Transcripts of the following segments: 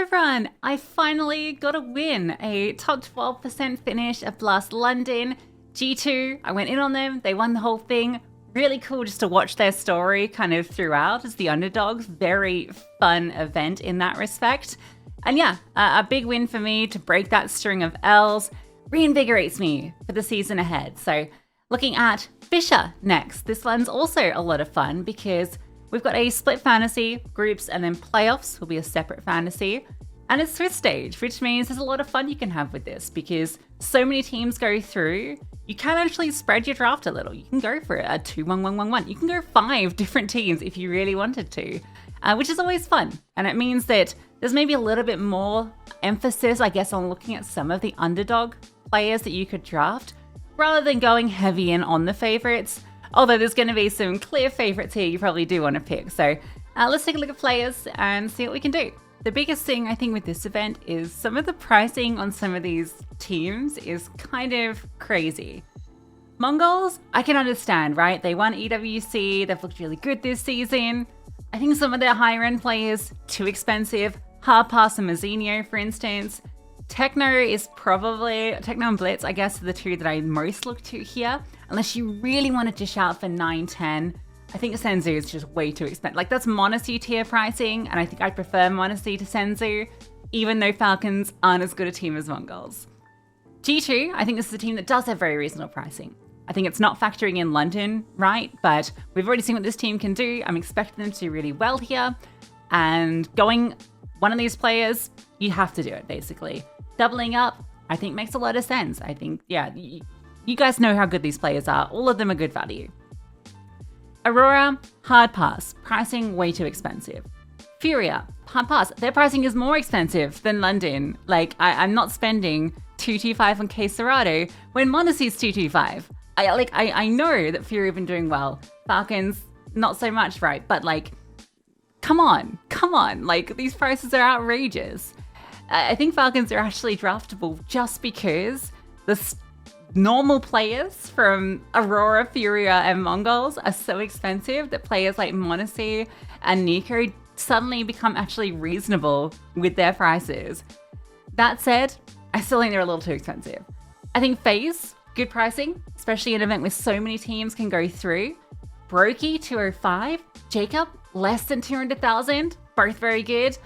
everyone! I finally got a win, a top 12% finish at Blast London. G2, I went in on them, they won the whole thing. Really cool just to watch their story kind of throughout as the underdogs. Very fun event in that respect. And yeah, a big win for me to break that string of L's. Reinvigorates me for the season ahead. So looking at FISSURE next. This one's also a lot of fun because we've got a split fantasy, groups, and then playoffs will be a separate fantasy. And it's Swiss stage, which means there's a lot of fun you can have with this because so many teams go through. You can actually spread your draft a little. You can go for it at 2-1-1-1-1. You can go 5 different teams if you really wanted to, which is always fun. And it means that there's maybe a little bit more emphasis, I guess, on looking at some of the underdog players that you could draft rather than going heavy in on the favorites. Although there's going to be some clear favorites here you probably do want to pick. So let's take a look at players and see what we can do. The biggest thing I think with this event is some of the pricing on some of these teams is kind of crazy. Mongols, I can understand, right? They won EWC, they've looked really good this season. I think some of their higher end players, too expensive. Hard Pass and Mazzinho, for instance. Techno and Blitz, I guess, are the two that I most look to here. Unless you really wanted to shout for 9-10. I think Senzu is just way too expensive. Like, that's Monacy tier pricing, and I think I'd prefer Monacy to Senzu, even though Falcons aren't as good a team as Mongols. G2, I think this is a team that does have very reasonable pricing. I think it's not factoring in London, right? But we've already seen what this team can do. I'm expecting them to do really well here. And going one of these players, you have to do it, basically. Doubling up, I think makes a lot of sense. I think, yeah, you guys know how good these players are. All of them are good value. Aurora, Hard Pass, pricing way too expensive. Furia, Hard Pass, their pricing is more expensive than London. Like, I'm not spending 225 on Quesarado when Monacy's 225. I know that Furia have been doing well. Falcons, not so much, right? But like, come on. Like, these prices are outrageous. I think Falcons are actually draftable just because the normal players from Aurora, Furia, and Mongols are so expensive that players like Monacy and Nico suddenly become actually reasonable with their prices. That said, I still think they're a little too expensive. I think FaZe, good pricing, especially an event where so many teams can go through. Brokey, 205. Jacob, less than 200,000. Both very good.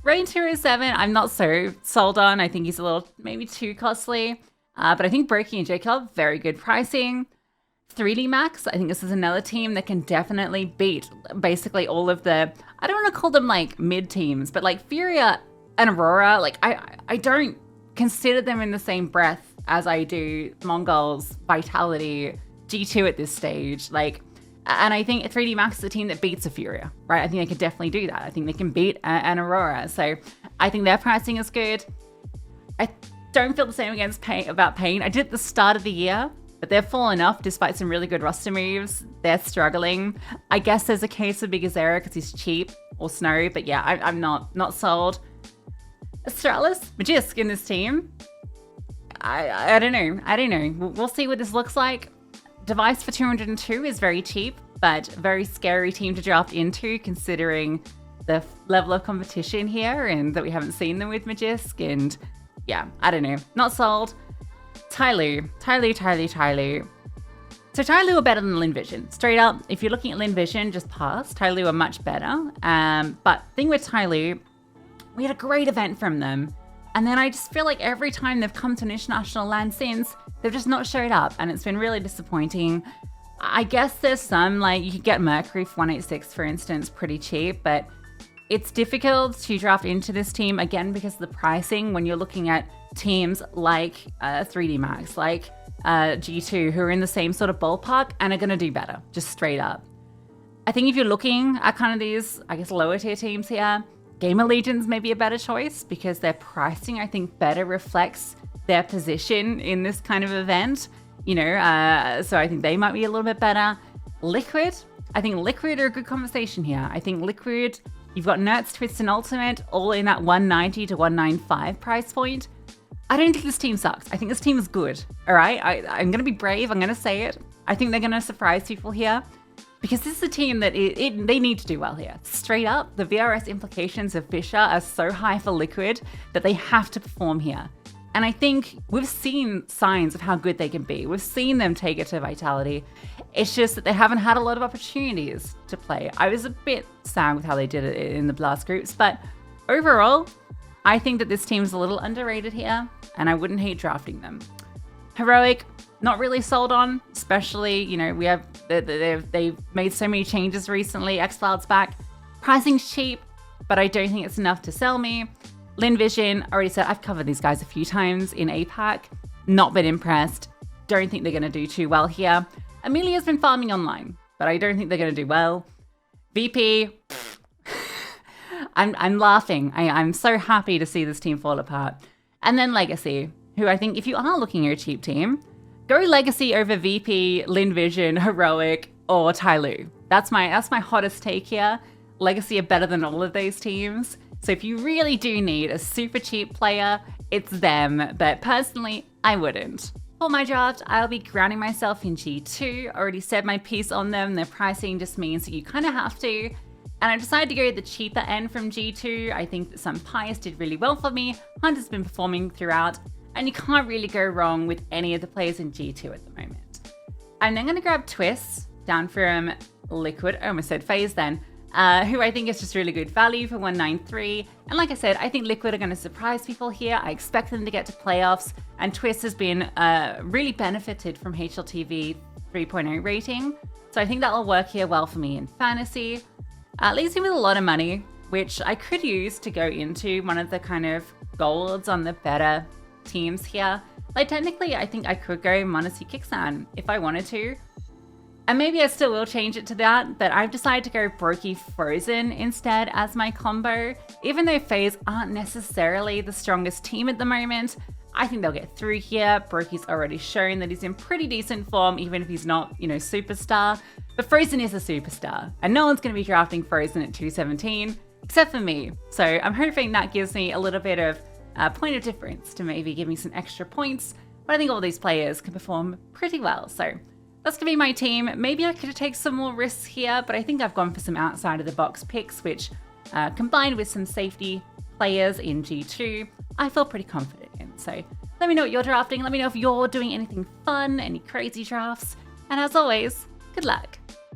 Rain 207, I'm not so sold on. I think he's a little, maybe too costly. But I think Brokey and Jacob, very good pricing. 3D Max, I think this is another team that can definitely beat basically all of the, I don't want to call them like mid teams, but like Furia and Aurora, like I don't consider them in the same breath as I do Mongols, Vitality, G2 at this stage. Like, and I think 3D Max is a team that beats a Furia, right? I think they could definitely do that. I think they can beat an Aurora. So I think their pricing is good. I don't feel the same about Pain. I did at the start of the year, but they've fallen off despite some really good roster moves. They're struggling. I guess there's a case of Big Azera because he's cheap, or Snow, but yeah, I'm not sold. Astralis, Magisk in this team. I don't know. We'll see what this looks like. Device for 202 is very cheap, but very scary team to draft into considering the level of competition here and that we haven't seen them with Magisk. And yeah, I don't know. Not sold. Tyloo. So Tyloo are better than Lin Vision. Straight up, if you're looking at Lin Vision, just pass. Tyloo are much better. But thing with Tyloo, we had a great event from them. And then I just feel like every time they've come to an international land since, they've just not showed up. And it's been really disappointing. I guess there's some, like, you could get Mercury for 186, for instance, pretty cheap. But it's difficult to draft into this team, again, because of the pricing when you're looking at teams like 3D Max, like G2, who are in the same sort of ballpark and are going to do better, just straight up. I think if you're looking at kind of these, I guess, lower tier teams here, Gamer Legions may be a better choice because their pricing, I think, better reflects their position in this kind of event. So I think they might be a little bit better. Liquid, I think Liquid are a good conversation here. I think Liquid, you've got Nerds, Twist, and Ultimate all in that 190 to 195 price point. I don't think this team sucks. I think this team is good, all right? I'm going to be brave. I'm going to say it. I think they're going to surprise people here Because this is a team that they need to do well here. Straight up, the VRS implications of FISSURE are so high for Liquid that they have to perform here. And I think we've seen signs of how good they can be. We've seen them take it to Vitality. It's just that they haven't had a lot of opportunities to play. I was a bit sad with how they did it in the Blast groups, but overall, I think that this team's a little underrated here, and I wouldn't hate drafting them. Heroic, not really sold on, especially, you know, they've made so many changes recently. X-Cloud's back. Pricing's cheap, but I don't think it's enough to sell me. Lin Vision, I already said I've covered these guys a few times in APAC. Not been impressed. Don't think they're going to do too well here. Amelia's been farming online, but I don't think they're going to do well. VP, I'm laughing. I'm so happy to see this team fall apart. And then Legacy, who I think if you are looking at a cheap team, go Legacy over VP, Lin Vision, Heroic, or Tyloo. That's my hottest take here. Legacy are better than all of those teams. So if you really do need a super cheap player, it's them. But personally, I wouldn't. For my draft, I'll be grounding myself in G2. I already said my piece on them. Their pricing just means that you kind of have to. And I decided to go the cheaper end from G2. I think that some Pious did really well for me. Hunter's been performing throughout. And you can't really go wrong with any of the players in G2 at the moment. I'm then going to grab Twist down from Liquid. I almost said FaZe then. Who I think is just really good value for 193. And like I said, I think Liquid are going to surprise people here. I expect them to get to playoffs. And Twist has been really benefited from HLTV 3.0 rating. So I think that'll work here well for me in fantasy. Leaves me with a lot of money, which I could use to go into one of the kind of golds on the better teams here. Like technically, I think I could go Monacy Kixan if I wanted to. And maybe I still will change it to that, but I've decided to go Brokey Frozen instead as my combo. Even though FaZe aren't necessarily the strongest team at the moment, I think they'll get through here. Brokey's already shown that he's in pretty decent form, even if he's not, you know, superstar. But Frozen is a superstar, and no one's going to be drafting Frozen at 217, except for me. So I'm hoping that gives me a little bit of point of difference to maybe give me some extra points. But I think all these players can perform pretty well, so that's going to be my team. Maybe I could take some more risks here, but I think I've gone for some outside of the box picks, which combined with some safety players in G2, I feel pretty confident in. So let me know what you're drafting. Let me know if you're doing anything fun, any crazy drafts. And as always, good luck.